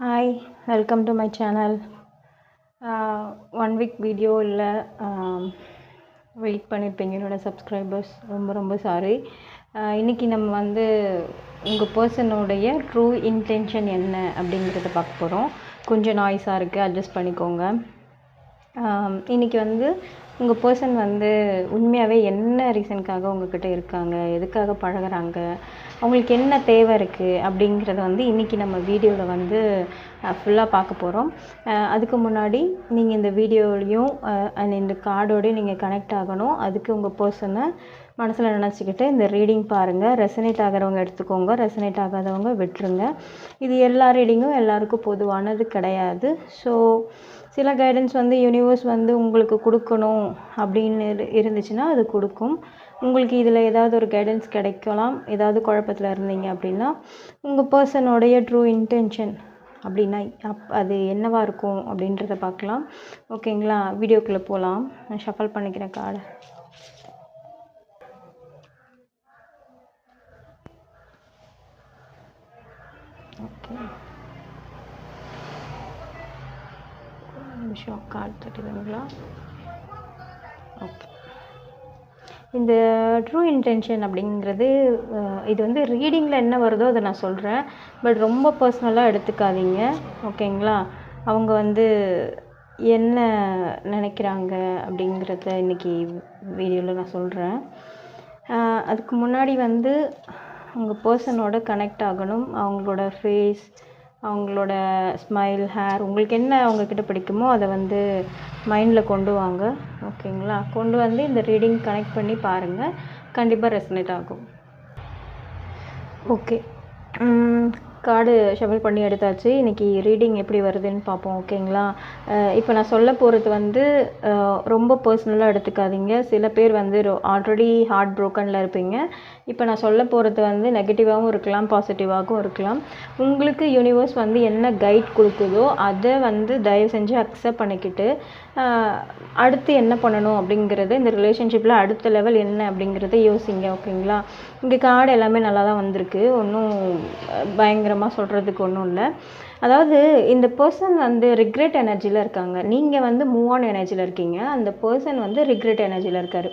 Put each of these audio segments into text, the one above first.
Hi, welcome to my channel. 1 week video இல்லை wait பண்ணியிருப்பீங்க என்னோட சப்ஸ்கிரைபர்ஸ். ரொம்ப சாரி. இன்றைக்கி நம்ம வந்து உங்கள் பர்சனோடைய ட்ரூ இன்டென்ஷன் என்ன அப்படிங்கிறத பார்க்க போகிறோம். கொஞ்சம் நாய்ஸாக இருக்குது, அட்ஜஸ்ட் பண்ணிக்கோங்க. இன்றைக்கி வந்து உங்கள் பர்சன் வந்து உண்மையாகவே என்ன ரீசனுக்காக உங்கள்கிட்ட இருக்காங்க, எதுக்காக பழகுறாங்க, அவங்களுக்கு என்ன தேவை இருக்குது அப்படிங்கிறத வந்து இன்றைக்கி நம்ம வீடியோவில் வந்து ஃபுல்லாக பார்க்க போகிறோம். அதுக்கு முன்னாடி நீங்கள் இந்த வீடியோலையும் அண்ட் இந்த கார்டோடையும் நீங்கள் கனெக்ட் ஆகணும். அதுக்கு உங்கள் பர்சனை மனசில் நினச்சிக்கிட்டு இந்த ரீடிங் பாருங்கள். ரெசனேட் ஆகிறவங்க எடுத்துக்கோங்க, ரெசனேட் ஆகாதவங்க விட்டுருங்க. இது எல்லா ரீடிங்கும் எல்லாருக்கும் பொதுவானது கிடையாது. ஸோ சில கைடன்ஸ் வந்து யூனிவர்ஸ் வந்து உங்களுக்கு கொடுக்கணும் அப்படின்னு இருந்துச்சுன்னா அது கொடுக்கும். உங்களுக்கு இதில் ஏதாவது ஒரு கைடன்ஸ் கிடைக்கலாம். ஏதாவது குழப்பத்தில் இருந்தீங்க அப்படின்னா உங்கள் பர்சனோடைய ட்ரூ இன்டென்ஷன் அப்படின்னா அது என்னவாக இருக்கும் அப்படின்றத பார்க்கலாம். ஓகேங்களா? வீடியோக்குள்ளே போகலாம். நான் ஷஃபல் பண்ணிக்கிறேன் கார்டை. ஓகே, நிமிஷம் கார்டு தட்டுதுங்களா? ஓகே, இந்த ட்ரூ இன்டென்ஷன் அப்படிங்கிறது இது வந்து ரீடிங்கில் என்ன வருதோ அதை நான் சொல்கிறேன். பட் ரொம்ப பர்சனலாக எடுத்துக்காதீங்க. ஓகேங்களா? அவங்க வந்து என்ன நினைக்கிறாங்க அப்படிங்கிறத இன்றைக்கி வீடியோவில் நான் சொல்கிறேன். அதுக்கு முன்னாடி வந்து உங்கள் பர்சனோட கனெக்ட் ஆகணும். அவங்களோட ஃபேஸ், அவங்களோட ஸ்மைல், ஹேர், உங்களுக்கு என்ன அவங்கக்கிட்ட பிடிக்குமோ அதை வந்து மைண்டில் கொண்டு வாங்க. ஓகேங்களா? கொண்டு வந்து இந்த ரீடிங் கனெக்ட் பண்ணி பாருங்கள். கண்டிப்பாக ரெசனேட் ஆகும். ஓகே, கார்டு ஷஃபல் பண்ணி எடுத்தாச்சு. இன்றைக்கி ரீடிங் எப்படி வருதுன்னு பார்ப்போம். ஓகேங்களா? இப்போ நான் சொல்ல போகிறது வந்து ரொம்ப பர்சனலாக எடுத்துக்காதீங்க. சில பேர் வந்து ஆல்ரெடி ஹார்ட் ப்ரோக்கனில் இருப்பீங்க. இப்போ நான் சொல்ல போகிறது வந்து நெகட்டிவாகவும் இருக்கலாம், பாசிட்டிவாகவும் இருக்கலாம். உங்களுக்கு யூனிவர்ஸ் வந்து என்ன கைட் கொடுக்குதோ அதை வந்து தயவு செஞ்சு அக்செப்ட் பண்ணிக்கிட்டு அடுத்து என்ன பண்ணணும் அப்படிங்கிறது, இந்த ரிலேஷன்ஷிப்பில் அடுத்த லெவல் என்ன அப்படிங்கிறத யோசிங்க. ஓகேங்களா? இங்கே கார்டு எல்லாமே நல்லா தான் வந்திருக்கு. ஒன்றும் பயங்கரமாக சொல்கிறதுக்கு ஒன்றும் இல்லை. அதாவது இந்த பர்சன் வந்து ரிக்ரெட் எனர்ஜியில் இருக்காங்க. நீங்கள் வந்து மூவ் ஆன் எனர்ஜியில் இருக்கீங்க. அந்த பர்சன் வந்து ரிக்ரெட் எனர்ஜியில் இருக்கார்.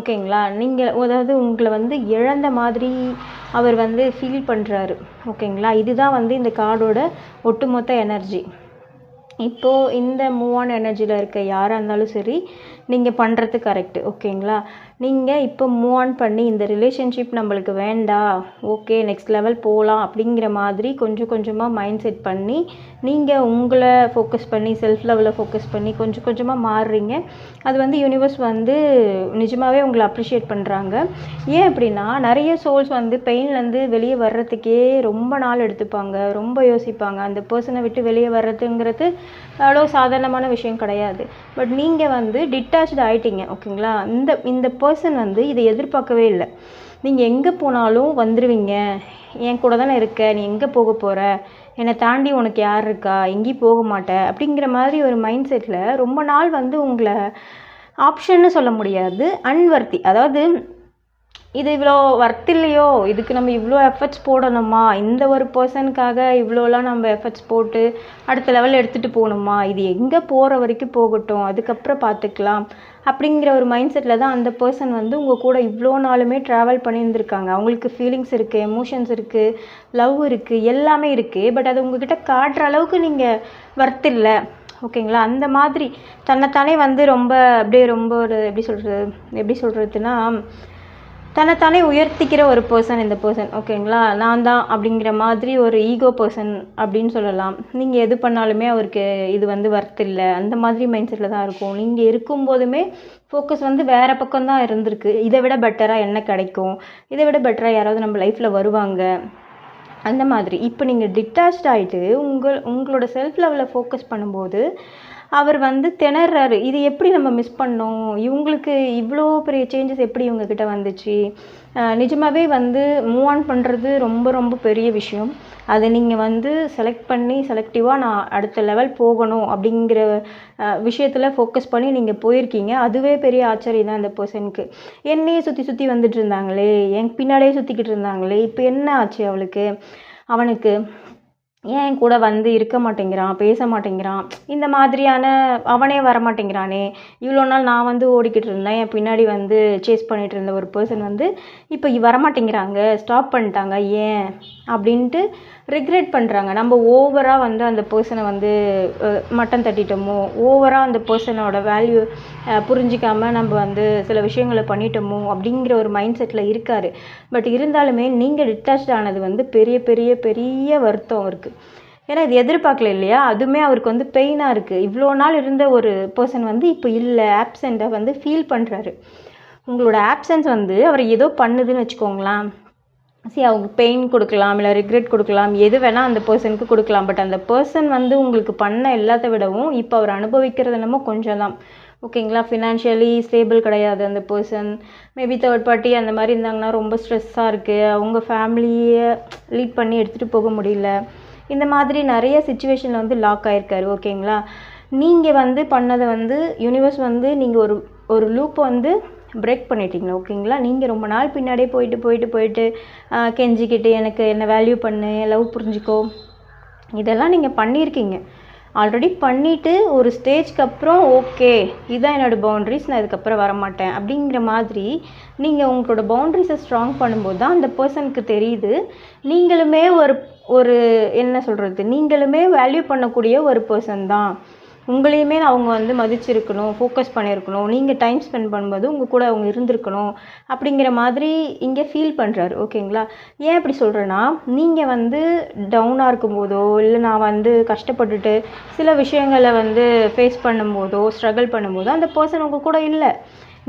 ஓகேங்களா? நீங்கள் அதாவது உங்களை வந்து இழந்த மாதிரி அவர் வந்து ஃபீல் பண்ணுறாரு. ஓகேங்களா? இதுதான் வந்து இந்த கார்டோட ஒட்டுமொத்த எனர்ஜி. இப்போது இந்த மூவ் ஆன் எனர்ஜியில் இருக்க யாராக இருந்தாலும் சரி, நீங்கள் பண்ணுறது கரெக்டு. ஓகேங்களா? நீங்கள் இப்போ மூவ் ஆன் பண்ணி இந்த ரிலேஷன்ஷிப் நம்மளுக்கு வேண்டாம், ஓகே நெக்ஸ்ட் லெவல் போகலாம் அப்படிங்கிற மாதிரி கொஞ்சம் கொஞ்சமாக மைண்ட் செட் பண்ணி நீங்கள் உங்களை ஃபோக்கஸ் பண்ணி, செல்ஃப் லெவலில் ஃபோக்கஸ் பண்ணி கொஞ்சம் கொஞ்சமாக மாறுறீங்க. அது வந்து யூனிவர்ஸ் வந்து நிஜமாகவே உங்களை அப்ரிஷியேட் பண்ணுறாங்க. ஏன் அப்படின்னா நிறைய சோல்ஸ் வந்து பெயின்லேருந்து வெளியே வர்றதுக்கே ரொம்ப நாள் எடுத்துப்பாங்க, ரொம்ப யோசிப்பாங்க. அந்த பர்சனை விட்டு வெளியே வர்றதுங்கிறது அவ்வளோ சாதாரணமான விஷயம் கிடையாது. பட் நீங்கள் வந்து டிட்டாச்டு ஆகிட்டீங்க. ஓகேங்களா? இந்த பர்சன் வந்து இதை எதிர்பார்க்கவே இல்லை. நீங்கள் எங்கே போனாலும் வந்துடுவீங்க, என் கூட தானே இருக்க, நீ எங்கே போக போகிற, என்னை தாண்டி உனக்கு யார் இருக்கா, எங்கேயும் போக மாட்டேன் அப்படிங்கிற மாதிரி ஒரு மைண்ட் செட்டில் ரொம்ப நாள் வந்து உங்களை ஆப்ஷன்னு சொல்ல முடியாது, அன்வர்த்தி. அதாவது இது இவ்வளோ ஒர்த் இல்லையோ, இதுக்கு நம்ம இவ்வளோ எஃபர்ட்ஸ் போடணுமா, இந்த ஒரு பர்சனுக்காக இவ்வளோலாம் நம்ம எஃபர்ட்ஸ் போட்டு அடுத்த லெவல் எடுத்துகிட்டு போகணுமா, இது எங்கே போகிற வரைக்கும் போகட்டும், அதுக்கப்புறம் பார்த்துக்கலாம் அப்படிங்கிற ஒரு மைண்ட் செட்டில் தான் அந்த பர்சன் வந்து உங்கள் கூட இவ்வளோ நாளுமே ட்ராவல் பண்ணியிருந்துருக்காங்க. அவங்களுக்கு ஃபீலிங்ஸ் இருக்குது, எமோஷன்ஸ் இருக்குது, லவ் இருக்குது, எல்லாமே இருக்குது. பட் அது உங்ககிட்ட காட்டுற அளவுக்கு நீங்கள் ஒர்த் இல்லை. ஓகேங்களா? அந்த மாதிரி தன்னைத்தானே வந்து ரொம்ப அப்படியே ரொம்ப ஒரு எப்படி சொல்கிறதுனா தன்னைத்தானே உயர்த்திக்கிற ஒரு பர்சன் இந்த பர்சன். ஓகேங்களா? நான் தான் அப்படிங்கிற மாதிரி ஒரு ஈகோ பர்சன் அப்படின்னு சொல்லலாம். நீங்கள் எது பண்ணாலுமே அவருக்கு இது வந்து ஒர்த் இல்லை, அந்த மாதிரி மைண்ட் செட்டில் தான் இருக்கும். நீங்கள் இருக்கும்போதுமே ஃபோக்கஸ் வந்து வேறு பக்கம் தான் இருந்திருக்கு. இதை விட பெட்டராக என்ன கிடைக்கும், இதை விட பெட்டராக யாராவது நம்ம லைஃப்பில் வருவாங்க, அந்த மாதிரி. இப்போ நீங்கள் டிட்டாச்ட் ஆகிட்டு உங்களோட செல்ஃப் லெவலில் ஃபோக்கஸ் பண்ணும்போது அவர் வந்து திணறாரு. இது எப்படி நம்ம மிஸ் பண்ணோம், இவங்களுக்கு இவ்வளோ பெரிய சேஞ்சஸ் எப்படி இவங்கக்கிட்ட வந்துச்சு. நிஜமாகவே வந்து மூவ் ஆன் பண்ணுறது ரொம்ப பெரிய விஷயம். அதை நீங்கள் வந்து செலக்ட் பண்ணி செலக்டிவாக நான் அடுத்த லெவல் போகணும் அப்படிங்கிற விஷயத்தில் ஃபோக்கஸ் பண்ணி நீங்கள் போயிருக்கீங்க. அதுவே பெரிய ஆச்சரியம் தான் இந்த பர்சனுக்கு. என்னையே சுற்றி வந்துட்டு இருந்தாங்களே, என் பின்னாடியே சுற்றிக்கிட்டு இருந்தாங்களே, இப்போ என்ன ஆச்சு அவனுக்கு ஏன் என் கூட வந்து இருக்க மாட்டேங்கிறான், பேச மாட்டேங்கிறான், இந்த மாதிரியான அவனே வரமாட்டேங்கிறானே, இவ்வளோ நாள் நான் வந்து ஓடிக்கிட்டு இருந்தேன், என் பின்னாடி வந்து சேஸ் பண்ணிகிட்டு இருந்த ஒரு பர்சன் வந்து இப்போ வரமாட்டேங்கிறாங்க, ஸ்டாப் பண்ணிட்டாங்க, ஏன் அப்படின்ட்டு ரிக்ரெட் பண்ணுறாங்க. நம்ம ஓவராக வந்து அந்த பர்சனை வந்து மட்டம் தட்டிட்டோமோ, ஓவராக அந்த பர்சனோட வேல்யூ புரிஞ்சிக்காமல் நம்ம வந்து சில விஷயங்களை பண்ணிட்டோமோ அப்படிங்கிற ஒரு மைண்ட் செட்டில் இருக்கார். பட் இருந்தாலுமே நீங்கள் டிட்டாச் ஆனது வந்து பெரிய பெரிய பெரிய வருத்தம் இருக்குது. ஏன்னா இது எதிர்பார்க்கல இல்லையா? அதுவுமே அவருக்கு வந்து பெயினாக இருக்குது. இவ்வளோ நாள் இருந்த ஒரு பர்சன் வந்து இப்போ இல்லை, ஆப்செண்ட்டாக வந்து ஃபீல் பண்ணுறாரு. உங்களோட ஆப்சன்ஸ் வந்து அவரை ஏதோ பண்ணுதுன்னு வச்சுக்கோங்களேன். சரி, அவங்க பெயின் கொடுக்கலாம், இல்லை ரிக்ரெட் கொடுக்கலாம், எது வேணால் அந்த பர்சனுக்கு கொடுக்கலாம். பட் அந்த பர்சன் வந்து உங்களுக்கு பண்ண எல்லாத்த விடவும் இப்போ அவர் அனுபவிக்கிறது என்னமோ கொஞ்சம் தான். ஓகேங்களா? ஃபினான்ஷியலி ஸ்டேபிள் கிடையாது அந்த பர்சன். மேபி தேர்ட் பார்ட்டி அந்த மாதிரி இருந்தாங்கன்னா ரொம்ப ஸ்ட்ரெஸ்ஸாக இருக்குது, அவங்க ஃபேமிலியை லீட் பண்ணி எடுத்துகிட்டு போக முடியல, இந்த மாதிரி நிறைய சுச்சுவேஷனில் வந்து லாக் ஆகிருக்காரு. ஓகேங்களா? நீங்கள் வந்து பண்ணதை வந்து யூனிவர்ஸ் வந்து நீங்கள் ஒரு லூப்பை வந்து பிரேக் பண்ணிட்டீங்க. ஓகேங்களா? நீங்கள் ரொம்ப நாள் பின்னாடியே போயிட்டு கெஞ்சிக்கிட்டு எனக்கு என்ன வேல்யூ பண்ணு, லவ் புரிஞ்சுக்கோ, இதெல்லாம் நீங்கள் பண்ணியிருக்கீங்க. ஆல்ரெடி பண்ணிவிட்டு ஒரு ஸ்டேஜ்க்கு அப்புறம் ஓகே இதுதான் என்னோடய பவுண்ட்ரிஸ், நான் இதுக்கப்புறம் வரமாட்டேன் அப்படிங்கிற மாதிரி நீங்கள் உங்களோட பவுண்ட்ரிஸை ஸ்ட்ராங் பண்ணும்போது தான் அந்த பர்சனுக்கு தெரியுது நீங்களுமே ஒரு என்ன சொல்கிறது, நீங்களுமே வேல்யூ பண்ணக்கூடிய ஒரு பர்சன் தான். உங்களையுமே அவங்க வந்து மதிச்சிருக்கணும், ஃபோக்கஸ் பண்ணியிருக்கணும், நீங்கள் டைம் ஸ்பெண்ட் பண்ணும்போது உங்கள் கூட அவங்க இருந்திருக்கணும் அப்படிங்கிற மாதிரி இங்கே ஃபீல் பண்ணுறாரு. ஓகேங்களா? ஏன் இப்படி சொல்கிறேன்னா, நீங்கள் வந்து டவுனாக இருக்கும்போதோ, இல்லை நான் வந்து கஷ்டப்பட்டுட்டு சில விஷயங்களை வந்து ஃபேஸ் பண்ணும்போதோ, ஸ்ட்ரகிள் பண்ணும்போதோ அந்த பர்சன் உங்கள் கூட இல்லை.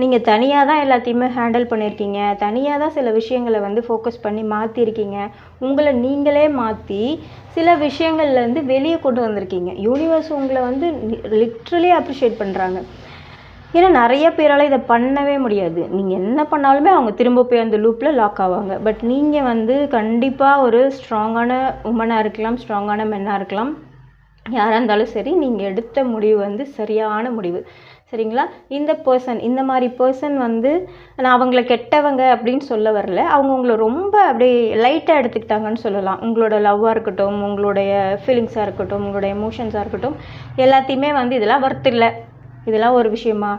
நீங்கள் தனியாக தான் எல்லாத்தையுமே ஹேண்டில் பண்ணியிருக்கீங்க, தனியாக தான் சில விஷயங்களை வந்து ஃபோக்கஸ் பண்ணி மாற்றிருக்கீங்க, உங்களை நீங்களே மாற்றி சில விஷயங்கள்லேருந்து வெளியே கொண்டு வந்திருக்கீங்க. யூனிவர்ஸ் உங்களை வந்து லிட்ரலி அப்ரிஷியேட் பண்ணுறாங்க. ஏன்னா நிறைய பேரால் இதை பண்ணவே முடியாது. நீங்கள் என்ன பண்ணாலுமே அவங்க திரும்ப போய் அந்த லூப்பில் லாக் ஆவாங்க. பட் நீங்கள் வந்து கண்டிப்பாக ஒரு ஸ்ட்ராங்கான உமனாக இருக்கலாம், ஸ்ட்ராங்கான மென்னாக இருக்கலாம், யாராக இருந்தாலும் சரி, நீங்கள் எடுத்த முடிவு வந்து சரியான முடிவு. சரிங்களா? இந்த மாதிரி பர்சன் வந்து நான் அவங்கள கெட்டவங்க அப்படின்னு சொல்ல வரல, அவங்க உங்களை ரொம்ப அப்படியே லைட்டாக எடுத்துக்கிட்டாங்கன்னு சொல்லலாம். உங்களோட லவ்வாக இருக்கட்டும், உங்களுடைய ஃபீலிங்ஸாக இருக்கட்டும், உங்களுடைய எமோஷன்ஸாக இருக்கட்டும், எல்லாத்தையுமே வந்து இதெல்லாம் ஒர்த் இல்லை, இதெல்லாம் ஒரு விஷயமா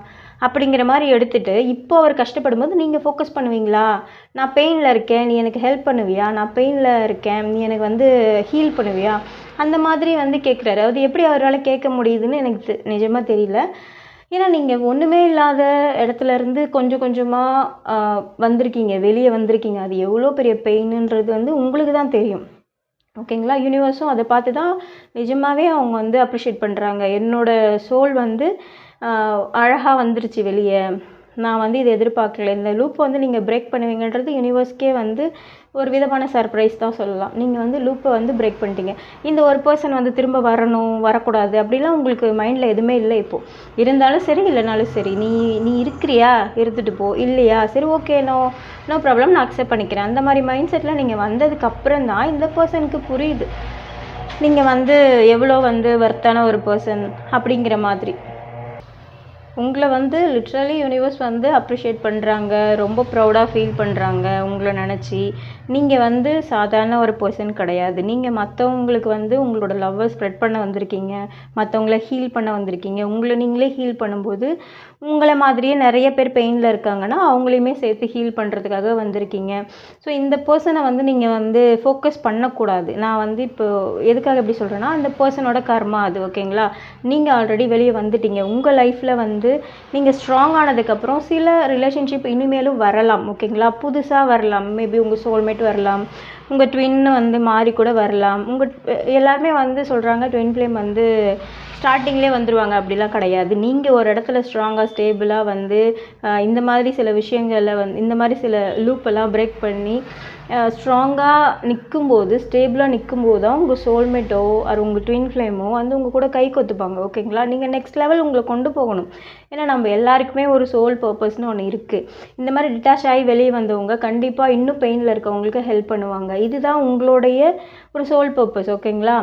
அப்படிங்கிற மாதிரி எடுத்துகிட்டு இப்போ அவர் கஷ்டப்படும்போது நீங்கள் ஃபோக்கஸ் பண்ணுவீங்களா? நான் பெயினில் இருக்கேன், நீ எனக்கு ஹெல்ப் பண்ணுவியா? நான் பெயினில் இருக்கேன், நீ எனக்கு வந்து ஹீல் பண்ணுவியா? அந்த மாதிரி வந்து கேட்குறாரு. அது எப்படி அவரால் கேட்க முடியுதுன்னு எனக்கு நிஜமாக தெரியல. ஏன்னா நீங்கள் ஒன்றுமே இல்லாத இடத்துலேருந்து கொஞ்சம் கொஞ்சமாக வந்திருக்கீங்க, வெளியே வந்திருக்கீங்க. அது எவ்வளோ பெரிய பெயினுன்றது வந்து உங்களுக்கு தான் தெரியும். ஓகேங்களா? யூனிவர்ஸும் அதை பார்த்து தான் நிஜமாகவே அவங்க வந்து அப்ரிஷியேட் பண்ணுறாங்க. என்னோடய சோல் வந்து அழகாக வந்துருச்சு வெளியே, நான் வந்து இதை எதிர்பார்க்கல. இந்த லூப் வந்து நீங்கள் பிரேக் பண்ணுவீங்கன்றது யூனிவர்ஸ்க்கே வந்து ஒரு விதமான சர்ப்ரைஸ் தான் சொல்லலாம். நீங்கள் வந்து லூப்பை வந்து பிரேக் பண்ணிட்டீங்க. இந்த ஒரு பர்சன் வந்து திரும்ப வரணும், வரக்கூடாது அப்படிலாம் உங்களுக்கு மைண்டில் எதுவுமே இல்லை இப்போது. இருந்தாலும் சரி, இல்லைனாலும் சரி, நீ இருக்கிறியா, இருந்துட்டு போ, இல்லையா சரி ஓகே, நோ ப்ராப்ளம், நான் அக்செப்ட் பண்ணிக்கிறேன். அந்த மாதிரி மைண்ட் செட்டில் நீங்கள் வந்ததுக்கப்புறம் தான் இந்த பர்சனுக்கு புரியுது நீங்கள் வந்து எவ்வளோ வந்து வர்த்தான ஒரு பர்சன் அப்படிங்கிற மாதிரி. உங்களை வந்து லிட்ரலி யூனிவர்ஸ் வந்து அப்ரிஷியேட் பண்ணுறாங்க, ரொம்ப ப்ரௌடாக ஃபீல் பண்ணுறாங்க உங்களை நினச்சி. நீங்கள் வந்து சாதாரண ஒரு பர்சன் கிடையாது. நீங்கள் மற்றவங்களுக்கு வந்து உங்களோட லவ்வை ஸ்ப்ரெட் பண்ண வந்திருக்கீங்க, மற்றவங்கள ஹீல் பண்ண வந்திருக்கீங்க. உங்களை நீங்களே ஹீல் பண்ணும்போது உங்களை மாதிரியே நிறைய பேர் பெயினில் இருக்காங்கன்னா அவங்களையுமே சேர்த்து ஹீல் பண்ணுறதுக்காக வந்திருக்கீங்க. ஸோ இந்த பர்சனை வந்து நீங்கள் வந்து ஃபோக்கஸ் பண்ணக்கூடாது. நான் வந்து இப்போ எதுக்காக எப்படி சொல்கிறேன்னா, அந்த பர்சனோட கர்மா அது. ஓகேங்களா? நீங்கள் ஆல்ரெடி வெளியே வந்துட்டீங்க. உங்கள் லைஃப்பில் வந்து நீங்கள் ஸ்ட்ராங் ஆனதுக்கப்புறம் சில ரிலேஷன்ஷிப் இனிமேலும் வரலாம். ஓகேங்களா? புதுசாக வரலாம். மேபி உங்கள் சோல்மேட் வரலாம், உங்கள் ட்வின்னு வந்து மாறி கூட வரலாம். எல்லாருமே வந்து சொல்கிறாங்க ட்வின் ஃப்ளேம் வந்து ஸ்டார்டிங்லேயே வந்துடுவாங்க. அப்படிலாம் கிடையாது. நீங்கள் ஒரு இடத்துல ஸ்ட்ராங்காக ஸ்டேபிளாக வந்து இந்த மாதிரி சில விஷயங்களில் வந்து இந்த மாதிரி சில லூப்பெல்லாம் பிரேக் பண்ணி ஸ்ட்ராங்காக நிற்கும்போது, ஸ்டேபிளாக நிற்கும்போது தான் உங்கள் சோல்மேட்டோ அது உங்கள் ட்வின் ஃப்ளேமோ வந்து உங்கள் கூட கை கொத்துப்பாங்க. ஓகேங்களா? நீங்கள் நெக்ஸ்ட் லெவல் உங்களை கொண்டு போகணும். ஏன்னா நம்ம எல்லாருக்குமே ஒரு சோல் பர்பஸ்னு ஒன்று இருக்குது. இந்த மாதிரி டிட்டாச் ஆகி வெளியே வந்தவங்க கண்டிப்பாக இன்னும் பெயினில் இருக்கவங்களுக்கு ஹெல்ப் பண்ணுவாங்க. இதுதான் உங்களுடைய ஒரு சோல் பர்பஸ். ஓகேங்களா?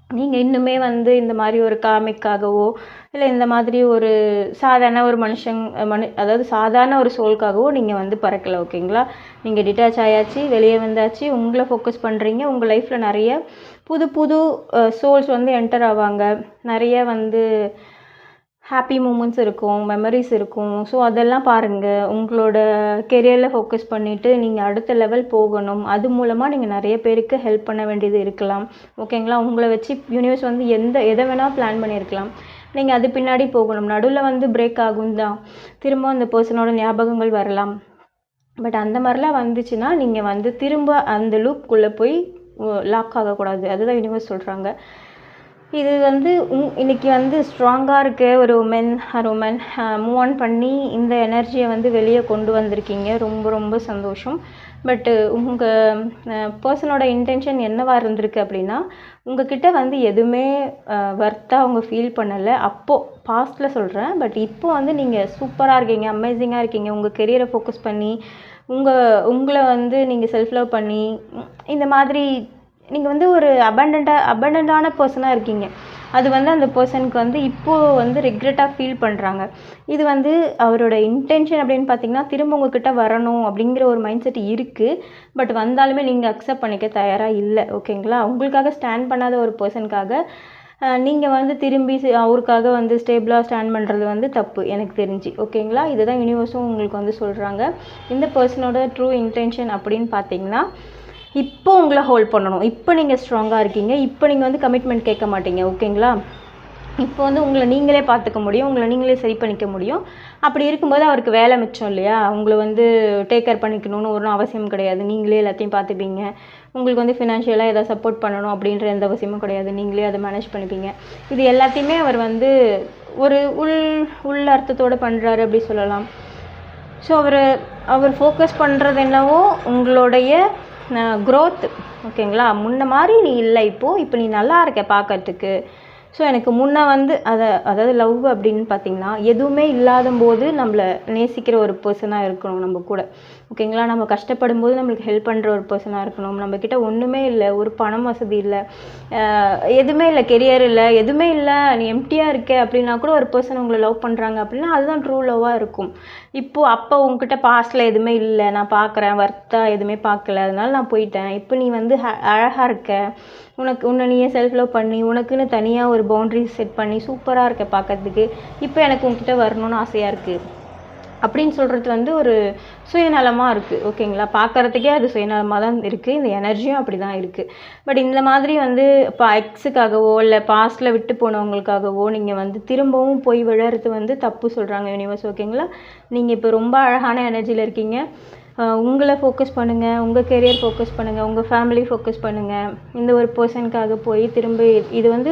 நீங்கள் இன்னுமே வந்து இந்த மாதிரி ஒரு காமிக்காகவோ இல்லை இந்த மாதிரி ஒரு சாதாரண ஒரு அதாவது சாதாரண ஒரு சோலுக்காகவோ நீங்கள் வந்து பறக்கலை. ஓகேங்களா? நீங்கள் டிட்டாச் ஆயாச்சு, வெளியே வந்தாச்சு, உங்களை ஃபோக்கஸ் பண்ணுறீங்க. உங்கள் லைஃப்பில் நிறைய புது புது சோல்ஸ் வந்து என்டர் ஆவாங்க. நிறைய வந்து ஹாப்பி மூமெண்ட்ஸ் இருக்கும், மெமரிஸ் இருக்கும். ஸோ அதெல்லாம் பாருங்கள். உங்களோட கெரியரில் ஃபோக்கஸ் பண்ணிவிட்டு நீங்கள் அடுத்த லெவல் போகணும். அது மூலமாக நீங்கள் நிறைய பேருக்கு ஹெல்ப் பண்ண வேண்டியது இருக்கலாம். ஓகேங்களா? உங்களை வச்சு யூனிவர்ஸ் வந்து எதை வேணால் பிளான் பண்ணியிருக்கலாம். நீங்கள் அது பின்னாடி போகணும். நடுவில் வந்து பிரேக் ஆகும் தான், திரும்ப அந்த பர்சனோட ஞாபகங்கள் வரலாம். பட் அந்த மாதிரிலாம் வந்துச்சுன்னா நீங்கள் வந்து திரும்ப அந்த லூப்குள்ளே போய் லாக் ஆகக்கூடாது. அதுதான் யூனிவர்ஸ் சொல்கிறாங்க. இது வந்து இன்றைக்கி வந்து ஸ்ட்ராங்காக இருக்க ஒரு உமன் மூவ் ஆன் பண்ணி இந்த எனர்ஜியை வந்து வெளியே கொண்டு வந்திருக்கீங்க. ரொம்ப ரொம்ப சந்தோஷம். பட்டு உங்கள் பர்சனோட இன்டென்ஷன் என்னவாக இருந்திருக்கு அப்படின்னா, உங்ககிட்ட வந்து எதுவுமே வர்த்தாக அவங்க ஃபீல் பண்ணலை. அப்போது பாஸ்ட்டில் சொல்கிறேன். பட் இப்போ வந்து நீங்கள் சூப்பராக இருக்கீங்க, அமேசிங்காக இருக்கீங்க. உங்கள் கெரியரை ஃபோக்கஸ் பண்ணி உங்களை வந்து நீங்கள் செல்ஃப் லவ் பண்ணி இந்த மாதிரி நீங்கள் வந்து ஒரு அபண்டண்டான பர்சனாக இருக்கீங்க. அது வந்து அந்த பர்சனுக்கு வந்து இப்போது வந்து ரிக்ரெட்டாக ஃபீல் பண்ணுறாங்க. இது வந்து அவரோட இன்டென்ஷன் அப்படின்னு பார்த்தீங்கன்னா, திரும்ப உங்ககிட்ட வரணும் அப்படிங்கிற ஒரு மைண்ட் செட் இருக்குது. பட் வந்தாலுமே நீங்கள் அக்செப்ட் பண்ணிக்க தயாராக இல்லை. ஓகேங்களா? உங்களுக்காக ஸ்டாண்ட் பண்ணாத ஒரு பர்சனுக்காக நீங்கள் வந்து திரும்பி அவருக்காக வந்து ஸ்டேபிளாக ஸ்டாண்ட் பண்ணுறது வந்து தப்பு எனக்கு தெரிஞ்சு. ஓகேங்களா? இதுதான் யூனிவர்ஸும் உங்களுக்கு வந்து சொல்கிறாங்க. இந்த பர்சனோட ட்ரூ இன்டென்ஷன் அப்படின்னு பார்த்தீங்கன்னா, இப்போ உங்களை ஹோல்ட் பண்ணணும். இப்போ நீங்கள் ஸ்ட்ராங்காக இருக்கீங்க. இப்போ நீங்கள் வந்து கமிட்மெண்ட் கேட்க மாட்டீங்க. ஓகேங்களா? இப்போ வந்து உங்களை நீங்களே பார்த்துக்க முடியும், உங்களை நீங்களே சரி பண்ணிக்க முடியும். அப்படி இருக்கும்போது அவருக்கு வேலை மிச்சம் இல்லையா? உங்களை வந்து டேக் கேர் பண்ணிக்கணும்னு ஒன்றும் அவசியம் கிடையாது. நீங்களே எல்லாத்தையும் பார்த்துப்பீங்க. உங்களுக்கு வந்து ஃபினான்ஷியலாக எதாவது சப்போர்ட் பண்ணணும் அப்படின்ற எந்த அவசியமும் கிடையாது. நீங்களே அதை மேனேஜ் பண்ணிப்பீங்க. இது எல்லாத்தையுமே அவர் வந்து ஒரு உள் அர்த்தத்தோடு பண்ணுறாரு அப்படி சொல்லலாம். ஸோ அவர் ஃபோக்கஸ் பண்ணுறது என்னவோ உங்களுடைய க்ரோத். ஓகேங்களா? முன்ன மாதிரி நீ இல்லை. இப்போ நீ நல்லா இருக்க பார்க்கறதுக்கு. ஸோ எனக்கு முன்னே வந்து அதாவது லவ் அப்படின்னு பார்த்திங்கன்னா, எதுவுமே இல்லாத போது நம்மளை நேசிக்கிற ஒரு பர்சனாக இருக்கணும் நம்ம கூட. ஓகேங்களா? நம்ம கஷ்டப்படும் போது நம்மளுக்கு ஹெல்ப் பண்ணுற ஒரு பர்சனாக இருக்கணும். நம்மக்கிட்ட ஒன்றுமே இல்லை, ஒரு பணம் வசதி இல்லை, எதுவுமே இல்லை, கெரியர் இல்லை, எதுவுமே இல்லை, நீ எம்டியாக இருக்க அப்படின்னா கூட ஒரு பர்சன் உங்களை லவ் பண்ணுறாங்க அப்படின்னா அதுதான் ட்ரூ லவ்வாக இருக்கும். அப்போ உங்ககிட்ட பாஸ்ட்டில் எதுவுமே இல்லை, நான் பார்க்குறேன், வர்த்தாக எதுவுமே பார்க்கல, அதனால நான் போயிட்டேன். இப்போ நீ வந்து அழகாக இருக்க, உன்னை நீயே செல்ஃப் லவ் பண்ணி உனக்குன்னு தனியாக ஒரு பவுண்ட்ரிஸ் செட் பண்ணி சூப்பராக இருக்க பார்க்கறதுக்கு, இப்போ எனக்கு உங்ககிட்ட வரணும்னு ஆசையாக இருக்குது அப்படின்னு சொல்கிறது வந்து ஒரு சுயநலமாக இருக்குது. ஓகேங்களா? பார்க்குறதுக்கே அது சுயநலமாக தான் இருக்குது. இந்த எனர்ஜியும் அப்படி தான் இருக்குது. பட் இந்த மாதிரி வந்து இப்போ எக்ஸுக்காகவோ இல்லை பாஸ்ட்டில் விட்டு போனவங்களுக்காகவோ நீங்கள் வந்து திரும்பவும் போய் விழறது வந்து தப்பு சொல்கிறாங்க யூனிவர்ஸ். ஓகேங்களா? நீங்கள் இப்போ ரொம்ப அழகான எனர்ஜியில் இருக்கீங்க. உங்களை ஃபோக்கஸ் பண்ணுங்கள், உங்கள் கெரியர் ஃபோக்கஸ் பண்ணுங்கள், உங்கள் ஃபேமிலி ஃபோக்கஸ் பண்ணுங்கள். இந்த ஒரு பர்சனுக்காக போய் திரும்ப இது வந்து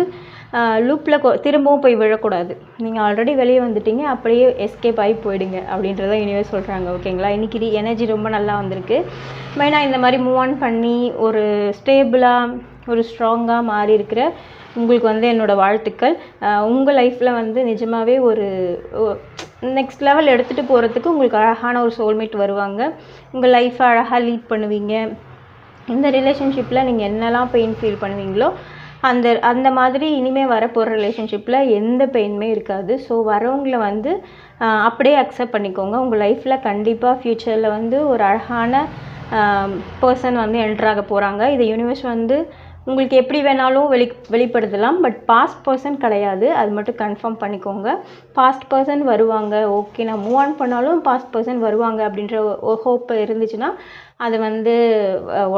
லூப்பில் திரும்பவும் போய் விழக்கூடாது. நீங்கள் ஆல்ரெடி வெளியே வந்துட்டீங்க, அப்படியே எஸ்கேப் ஆகி போயிடுங்க அப்படின்றத யூனிவர்ஸ் சொல்கிறாங்க. ஓகேங்களா? இன்றைக்கி எனர்ஜி ரொம்ப நல்லா வந்திருக்கு. மெயினாக இந்த மாதிரி மூவ் ஆன் பண்ணி ஒரு ஸ்டேபிளாக ஒரு ஸ்ட்ராங்காக மாறி இருக்கிற உங்களுக்கு வந்து என்னோடய வாழ்த்துக்கள். உங்கள் லைஃப்பில் வந்து நிஜமாகவே ஒரு நெக்ஸ்ட் லெவல் எடுத்துகிட்டு போகிறதுக்கு உங்களுக்கு அழகான ஒரு சோல்மேட் வருவாங்க. உங்கள் லைஃப்பை அழகாக லீட் பண்ணுவீங்க. இந்த ரிலேஷன்ஷிப்பில் நீங்கள் என்னெல்லாம் பெயின் ஃபீல் பண்ணுவீங்களோ அந்த மாதிரி இனிமேல் வரப்போகிற ரிலேஷன்ஷிப்பில் எந்த பெயினுமே இருக்காது. ஸோ வரவங்களை வந்து அப்படியே அக்செப்ட் பண்ணிக்கோங்க. உங்கள் லைஃப்பில் கண்டிப்பாக ஃப்யூச்சரில் வந்து ஒரு அழகான பர்சன் வந்து என்ட்ராக போகிறாங்க. இதை யூனிவர்ஸ் வந்து உங்களுக்கு எப்படி வேணாலும் வெளிப்படுத்தலாம். பட் பாஸ்ட் பர்சன் கிடையாது, அது மட்டும் கன்ஃபார்ம் பண்ணிக்கோங்க. பாஸ்ட் பர்சன் வருவாங்க, ஓகே, நான் மூவ் ஆன் பண்ணாலும் பாஸ்ட் பர்சன் வருவாங்க அப்படின்ற ஹோப் இருந்துச்சுன்னா அதை வந்து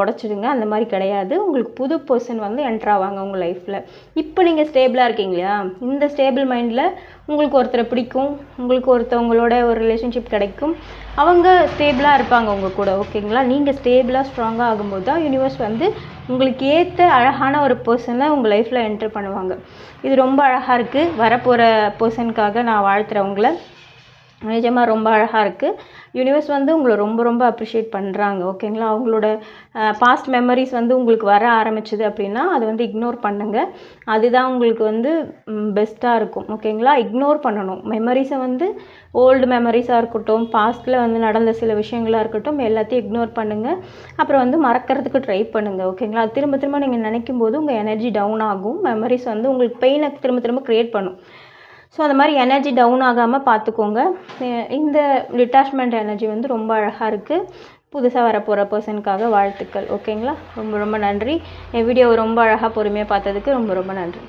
உடச்சிடுங்க. அந்த மாதிரி கிடையாது. உங்களுக்கு புது பர்சன் வந்து என்ட்ரு ஆவாங்க உங்கள் லைஃப்பில். இப்போ நீங்கள் ஸ்டேபிளாக இருக்கீங்க இல்லையா? இந்த ஸ்டேபிள் மைண்டில் உங்களுக்கு ஒருத்தரை பிடிக்கும், உங்களுக்கு ஒருத்தவங்களோட ஒரு ரிலேஷன்ஷிப் கிடைக்கும். அவங்க ஸ்டேபிளாக இருப்பாங்க உங்கள் கூட. ஓகேங்களா? நீங்கள் ஸ்டேபிளாக ஸ்ட்ராங்காக ஆகும்போது தான் யூனிவர்ஸ் வந்து உங்களுக்கு ஏற்ற அழகான ஒரு பர்சனை உங்கள் லைஃப்பில் என்ட்ரு பண்ணுவாங்க. இது ரொம்ப அழகாக இருக்குது. வரப்போகிற பர்சனுக்காக நான் வாழ்த்துறேன் உங்களை. நிஜமாக ரொம்ப அழகாக இருக்குது. யூனிவர்ஸ் வந்து உங்களை ரொம்ப ரொம்ப அப்ரிஷியேட் பண்ணுறாங்க. ஓகேங்களா? அவங்களோட பாஸ்ட் மெமரிஸ் வந்து உங்களுக்கு வர ஆரம்பிச்சிது அப்படின்னா அதை வந்து இக்னோர் பண்ணுங்கள். அதுதான் உங்களுக்கு வந்து பெஸ்ட்டாக இருக்கும். ஓகேங்களா? இக்னோர் பண்ணணும் மெமரிஸை வந்து. ஓல்டு மெமரிஸாக இருக்கட்டும், பாஸ்ட்டில் வந்து நடந்த சில விஷயங்களாக இருக்கட்டும், எல்லாத்தையும் இக்னோர் பண்ணுங்கள். அப்புறம் வந்து மறக்கிறதுக்கு ட்ரை பண்ணுங்கள். ஓகேங்களா? திரும்ப திரும்ப நீங்கள் நினைக்கும் போது உங்கள் எனர்ஜி டவுன் ஆகும். மெமரிஸ் வந்து உங்களுக்கு பெயினை திரும்ப திரும்ப க்ரியேட் பண்ணும். ஸோ அந்த மாதிரி எனர்ஜி டவுன் ஆகாமல் பார்த்துக்கோங்க. இந்த டிட்டாச்மெண்ட் எனர்ஜி வந்து ரொம்ப அழகாக இருக்குது. புதுசாக வரப்போகிற பர்சனுக்காக வாழ்த்துக்கள். ஓகேங்களா? ரொம்ப ரொம்ப நன்றி. என் வீடியோவை ரொம்ப அழகாக பொறுமையாக பார்த்ததுக்கு ரொம்ப ரொம்ப நன்றி.